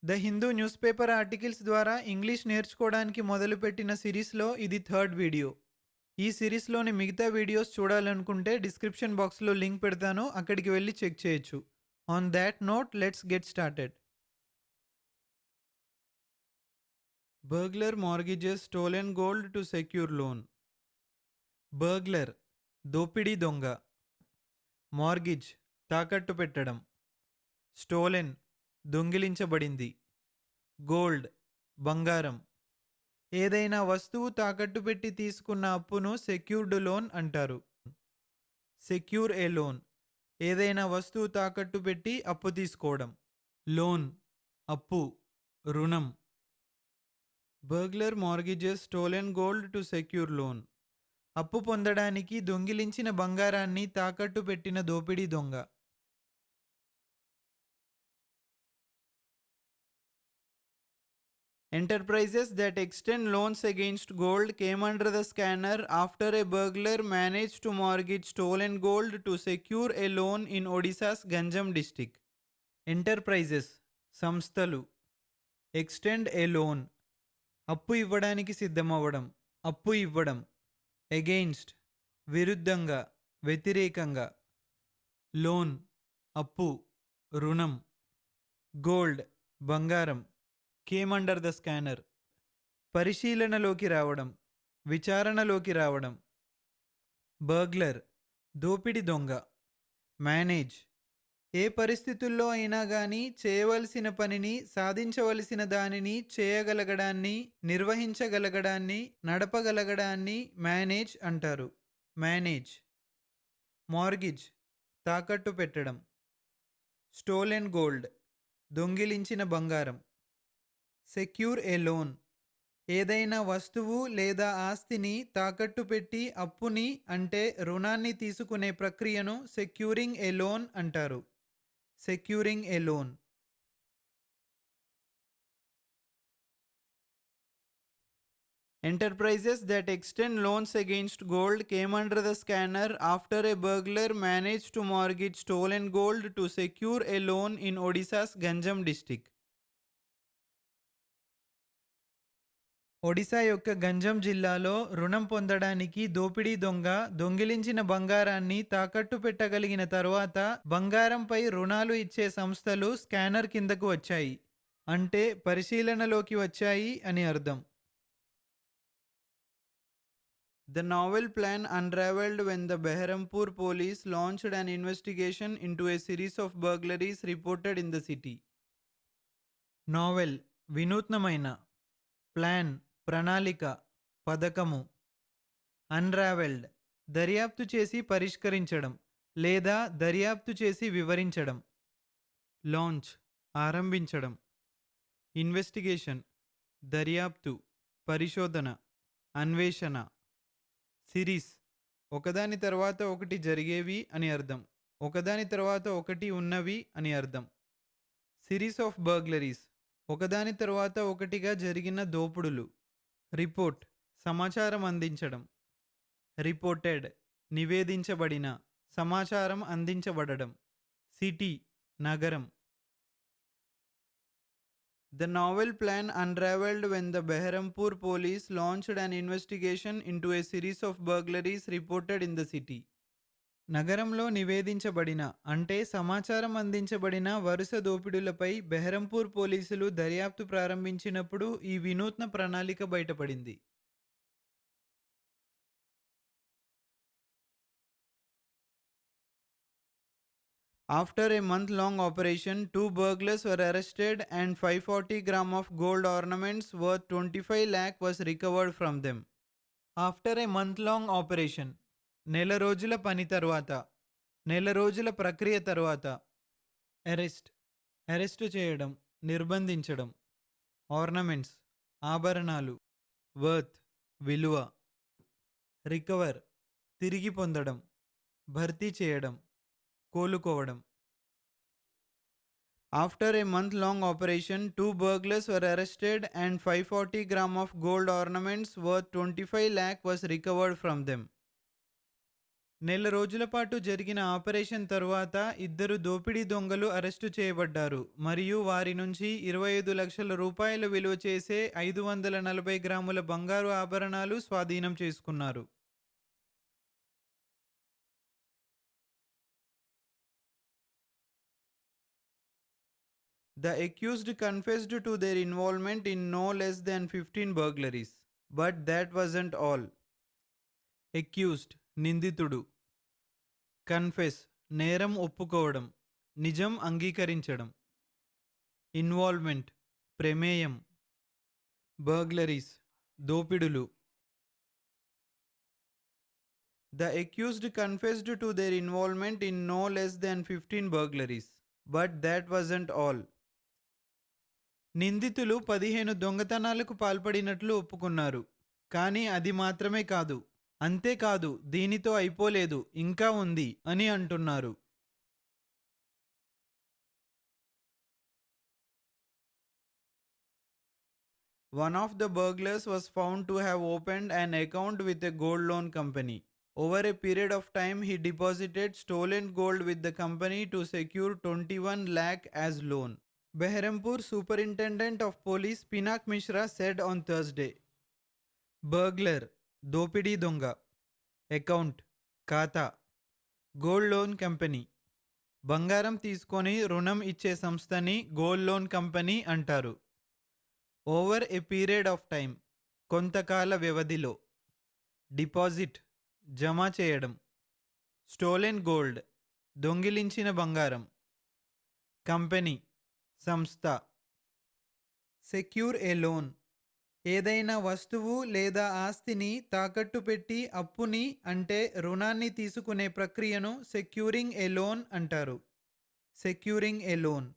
The Hindu news paper articles ద్వారా English నేర్చుకోవడానికి మొదలుపెట్టిన సిరీస్లో ఇది థర్డ్ వీడియో. ఈ సిరీస్లోని మిగతా వీడియోస్ చూడాలనుకుంటే డిస్క్రిప్షన్ బాక్స్లో లింక్ పెడతాను, అక్కడికి వెళ్ళి చెక్ చేయొచ్చు. On that note let's get started. Burglar mortgages stolen gold to secure loan. Burglar దోపిడీ దొంగ. మార్గిజ్ తాకట్టు పెట్టడం. స్టోలెన్ దొంగిలించబడింది. గోల్డ్ బంగారం. ఏదైనా వస్తువు తాకట్టు పెట్టి తీసుకున్న అప్పును సెక్యూర్డ్ లోన్ అంటారు. సెక్యూర్ ఏ లోన్ ఏదైనా వస్తువు తాకట్టు పెట్టి అప్పు తీసుకోవడం. లోన్ అప్పు, రుణం. Burglar mortgages stolen gold to secure loan. అప్పు పొందడానికి దొంగిలించిన బంగారాన్ని తాకట్టు పెట్టిన దోపిడీ దొంగ. Enterprises that extend loans against gold came under the scanner after a burglar managed to mortgage stolen gold to secure a loan in Odisha's Ganjam district. Enterprises సంస్థలు. Extend ఏ loan అప్పు ఇవ్వడానికి సిద్ధమవ్వడం, అప్పు ఇవ్వడం. అగెయిన్స్ట్ విరుద్ధంగా, వ్యతిరేకంగా. లోన్ అప్పు, రుణం. Gold బంగారం. కేమ్ అండర్ ద స్కానర్ పరిశీలనలోకి రావడం, విచారణలోకి రావడం. బర్గ్లర్ దోపిడి దొంగ. మేనేజ్ ఏ పరిస్థితుల్లో అయినా కానీ చేయవలసిన పనిని, సాధించవలసిన దానిని చేయగలగడాన్ని, నిర్వహించగలగడాన్ని, నడపగలగడాన్ని మేనేజ్ అంటారు. మేనేజ్. మార్గిజ్ తాకట్టు పెట్టడం. స్టోలెన్ గోల్డ్ దొంగిలించిన బంగారం. సెక్యూర్ ఏ లోన్ ఏదైనా వస్తువు లేదా ఆస్తిని తాకట్టు పెట్టి అప్పుని అంటే రుణాన్ని తీసుకునే ప్రక్రియను సెక్యూరింగ్ ఏ లోన్ అంటారు. Securing a loan. Enterprises that extend loans against gold came under the scanner after a burglar managed to mortgage stolen gold to secure a loan in Odisha's Ganjam district. Odisha యొక్క గంజం జిల్లాలో రుణం పొందడానికి దోపిడీ దొంగ దొంగిలించిన బంగారాన్ని తాకట్టు పెట్టగలిగిన తరువాత బంగారంపై రుణాలు ఇచ్చే సంస్థలు స్కానర్ కిందకు వచ్చాయి. అంటే పరిశీలనలోకి వచ్చాయి అని అర్థం. The novel plan unraveled when the Behrampur police launched an investigation into a series of burglaries reported in the city. Novel వినూత్నమైన. ప్లాన్ ప్రణాళిక, పథకము. అన్రావెల్డ్ దర్యాప్తు చేసి పరిష్కరించడం లేదా దర్యాప్తు చేసి వివరించడం. లాంచ్ ఆరంభించడం. ఇన్వెస్టిగేషన్ దర్యాప్తు, పరిశోధన, అన్వేషణ. సిరీస్ ఒకదాని తర్వాత ఒకటి జరిగేవి అని అర్థం, ఒకదాని తర్వాత ఒకటి ఉన్నవి అని అర్థం. సిరీస్ ఆఫ్ బర్గ్లరీస్ ఒకదాని తర్వాత ఒకటిగా జరిగిన దోపుడులు. రిపోర్ట్ సమాచారం అందించడం. రిపోర్టెడ్ నివేదించబడిన, సమాచారం అందించబడడం. సిటీ నగరం. The novel plan unraveled when the Behrampur police launched an investigation into a series of burglaries reported in the city. నగరంలో నివేదించబడిన అంటే సమాచారం అందించబడిన వరుస దోపిడులపై బెహరంపూర్ పోలీసులు దర్యాప్తు ప్రారంభించినప్పుడు ఈ వినూత్న ప్రణాళిక బయటపడింది. After a month-long operation, 2 burglars were arrested and 540 grams of gold ornaments worth 25 lakh was recovered from them. After a month-long operation, నెల రోజుల పని తరువాత, నెల రోజుల ప్రక్రియ తరువాత. అరెస్ట్ చేయడం, నిర్బంధించడం. ఆర్నమెంట్స్ ఆభరణాలు. వర్త్ విలువ. రికవర్ తిరిగి పొందడం, భర్తీ చేయడం, కోలుకోవడం. After a month-long operation, 2 burglars were arrested and 540 grams of gold ornaments worth 25 lakh was recovered from them. నెల రోజుల పాటు జరిగిన ఆపరేషన్ తరువాత ఇద్దరు దోపిడీ దొంగలు అరెస్టు చేయబడ్డారు మరియు వారి నుంచి 25 లక్షల రూపాయల విలువ చేసే 540 గ్రాముల బంగారు ఆభరణాలు స్వాధీనం చేసుకున్నారు. The accused confessed to their involvement in no less than 15 burglaries. But that wasn't all. Accused నిందితుడు. కన్ఫెస్ నేరం ఒప్పుకోవడం, నిజం అంగీకరించడం. ఇన్వాల్వ్మెంట్ ప్రమేయం. బర్గ్లరీస్ దోపిడులు. The accused confessed to their involvement in no less than 15 burglaries. But that wasn't all. నిందితులు 15 దొంగతనాలకు పాల్పడినట్లు ఒప్పుకున్నారు. కానీ అది మాత్రమే కాదు. అంతేకాదు, దీనితో అయిపోలేదు, ఇంకా ఉంది అని అంటున్నారు. One of the burglars was found to have opened an account with a gold loan company. Over a period of time, he deposited stolen gold with the company to secure 21 lakh as loan. Behrampur Superintendent of Police Pinak Mishra said on Thursday. Burglar దోపిడీ దొంగ. Account ఖాతా. Gold loan company బంగారం తీసుకొని రుణం ఇచ్చే సంస్థని gold loan company అంటారు. Over a period of time కొంతకాల వ్యవధిలో. డిపాజిట్ జమ చేయడం. స్టోలెన్ గోల్డ్ దొంగిలించిన బంగారం. కంపెనీ సంస్థ. సెక్యూర్ ఏ లోన్ ఏదైనా వస్తువు లేదా ఆస్తిని తాకట్టు పెట్టి అప్పుని అంటే రుణాన్ని తీసుకునే ప్రక్రియను సెక్యూరింగ్ ఏ లోన్ అంటారు. Securing a loan.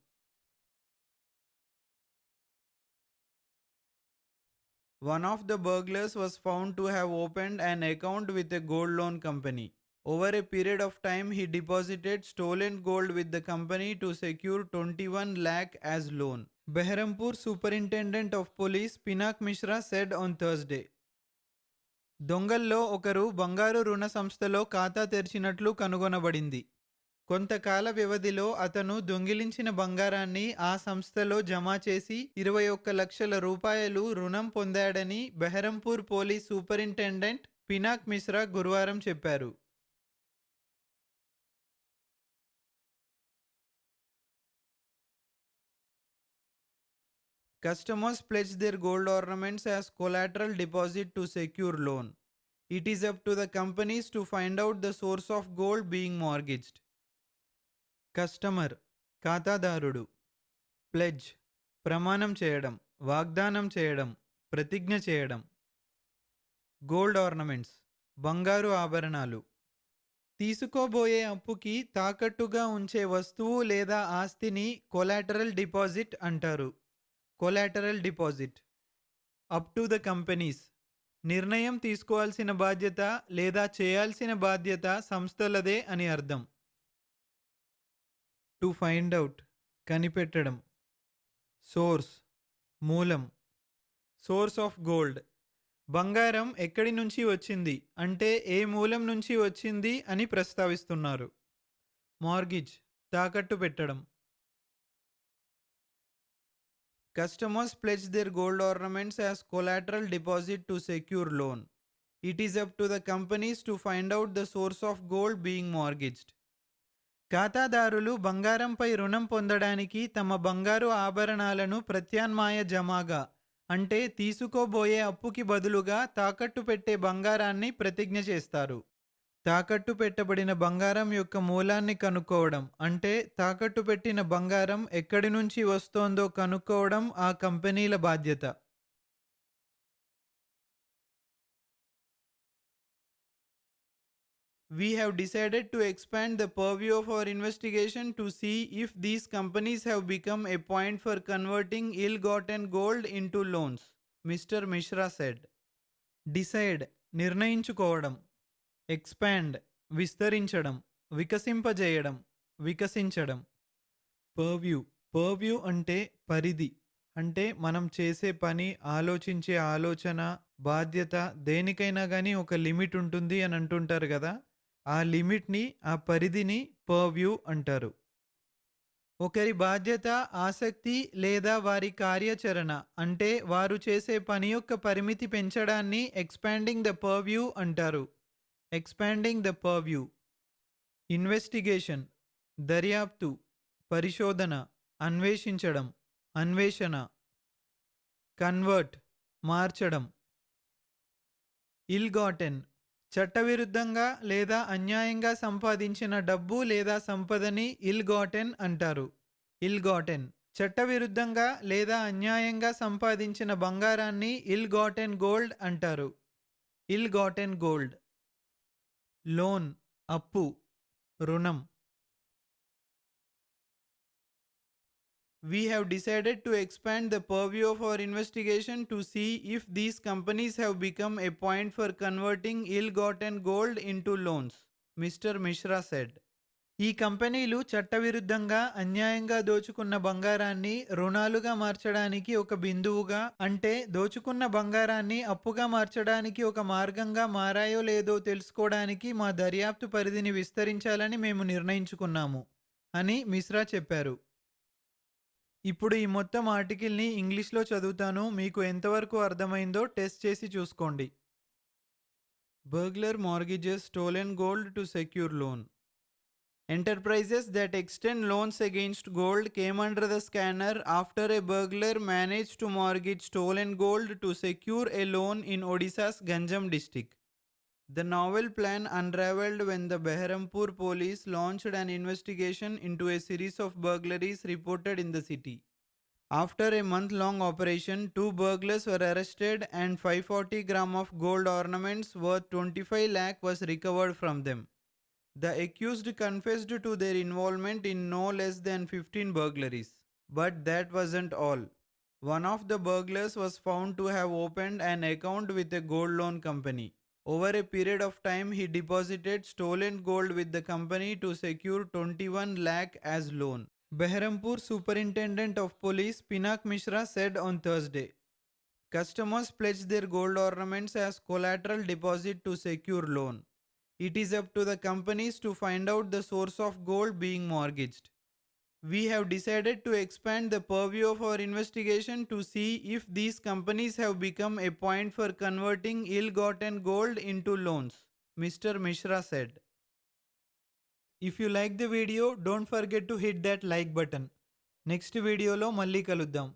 One of the burglars was found to have opened an account with a gold loan company. Over a period of time, he deposited stolen gold with the company to secure 21 lakh as loan. Behrampur Superintendent of Police Pinak Mishra said on Thursday. దొంగల్లో ఒకరు బంగారు రుణ సంస్థలో ఖాతా తెరిచినట్లు కనుగొనబడింది. కొంతకాల వ్యవధిలో అతను దొంగిలించిన బంగారాన్ని ఆ సంస్థలో జమ చేసి 21 లక్షల రూపాయలు రుణం పొందాడని బెహరంపూర్ పోలీస్ సూపరింటెండెంట్ పినాక్ మిశ్రా గురువారం చెప్పారు. Customers pledge their gold ornaments as collateral deposit to secure loan. It is up to the companies to find out the source of gold being mortgaged. Customer ఖాతాదారుడు. ప్లెడ్జ్ ప్రమాణం చేయడం, వాగ్దానం చేయడం, ప్రతిజ్ఞ చేయడం. గోల్డ్ ఆర్నమెంట్స్ బంగారు ఆభరణాలు. తీసుకోబోయే అప్పుకి తాకట్టుగా ఉంచే వస్తువు లేదా ఆస్తిని కొలాటరల్ డిపాజిట్ అంటారు. Collateral deposit. Up to the companies నిర్ణయం తీసుకోవాల్సిన బాధ్యత లేదా చేయాల్సిన బాధ్యత సంస్థలదే అని అర్థం. టు ఫైండ్ అవుట్ కనిపెట్టడం. సోర్స్ మూలం. సోర్స్ ఆఫ్ గోల్డ్ బంగారం ఎక్కడి నుంచి వచ్చింది అంటే ఏ మూలం నుంచి వచ్చింది అని ప్రస్తావిస్తున్నారు. మార్గిజ్ తాకట్టు పెట్టడం. Customers pledge their gold ornaments as collateral deposit to secure loan. It is up to the companies to find out the source of gold being mortgaged. ఖాతాదారులు బంగారంపై రుణం పొందడానికి తమ బంగారు ఆభరణాలను ప్రత్యామ్నాయ జమాగా అంటే తీసుకోబోయే అప్పుకి బదులుగా తాకట్టు పెట్టే బంగారాన్ని ప్రతిజ్ఞ చేస్తారు. తాకట్టు పెట్టబడిన బంగారం యొక్క మూలాన్ని కనుక్కోవడం అంటే తాకట్టు పెట్టిన బంగారం ఎక్కడి నుంచి వస్తోందో కనుక్కోవడం ఆ కంపెనీల బాధ్యత. We have decided to expand the purview of our investigation to see if these companies have become a point for converting ill-gotten gold into loans, Mr. Mishra said. Decide నిర్ణయించుకోవడం. ఎక్స్పాండ్ విస్తరించడం, వికసింపజేయడం, వికసించడం. పర్వ్యూ. పర్వ్యూ అంటే పరిధి. అంటే మనం చేసే పని, ఆలోచించే ఆలోచన, బాధ్యత దేనికైనా కానీ ఒక లిమిట్ ఉంటుంది అని అంటుంటారు కదా, ఆ లిమిట్‌ని, ఆ పరిధిని పర్వ్యూ అంటారు. ఒకరి బాధ్యత, ఆసక్తి లేదా వారి కార్యాచరణ అంటే వారు చేసే పని యొక్క పరిమితి పెంచడాన్ని ఎక్స్పాండింగ్ ద పర్వ్యూ అంటారు. Expanding the purview. ఇన్వెస్టిగేషన్ దర్యాప్తు, పరిశోధన, అన్వేషించడం, అన్వేషణ. కన్వర్ట్ మార్చడం. ఇల్ గాటెన్ చట్టవిరుద్ధంగా లేదా అన్యాయంగా సంపాదించిన డబ్బు లేదా సంపదని ఇల్ గాటెన్ అంటారు. ఇల్ గాటెన్ చట్టవిరుద్ధంగా లేదా అన్యాయంగా సంపాదించిన బంగారాన్ని ఇల్ గాటెన్ గోల్డ్ అంటారు. ఇల్ గాటెన్ గోల్డ్. లోన్ అప్పు, రుణం. We have decided to expand the purview of our investigation to see if these companies have become a point for converting ill-gotten gold into loans, Mr. Mishra said. ఈ కంపెనీలు చట్టవిరుద్ధంగా అన్యాయంగా దోచుకున్న బంగారాన్ని రుణాలుగా మార్చడానికి ఒక బిందువుగా అంటే దోచుకున్న బంగారాన్ని అప్పుగా మార్చడానికి ఒక మార్గంగా మారాయో లేదో తెలుసుకోవడానికి మా దర్యాప్తు పరిధిని విస్తరించాలని మేము నిర్ణయించుకున్నాము అని మిశ్రా చెప్పారు. ఇప్పుడు ఈ మొత్తం ఆర్టికల్ని ఇంగ్లీష్లో చదువుతాను, మీకు ఎంతవరకు అర్థమైందో టెస్ట్ చేసి చూసుకోండి. Burglar mortgages stolen gold to secure loan. Enterprises that extend loans against gold came under the scanner after a burglar managed to mortgage stolen gold to secure a loan in Odisha's Ganjam district. The novel plan unraveled when the Behrampur police launched an investigation into a series of burglaries reported in the city. After a month-long operation, 2 burglars were arrested and 540 grams of gold ornaments worth 25 lakh was recovered from them. The accused confessed to their involvement in no less than 15 burglaries. But that wasn't all. One of the burglars was found to have opened an account with a gold loan company. Over a period of time, he deposited stolen gold with the company to secure 21 lakh as loan. Behrampur Superintendent of Police Pinak Mishra said on Thursday. Customers pledge their gold ornaments as collateral deposit to secure loan. It is up to the companies to find out the source of gold being mortgaged. We have decided to expand the purview of our investigation to see if these companies have become a point for converting ill-gotten gold into loans, Mr. Mishra said. If you like the video, don't forget to hit that like button. Next video lo malli kaluddam.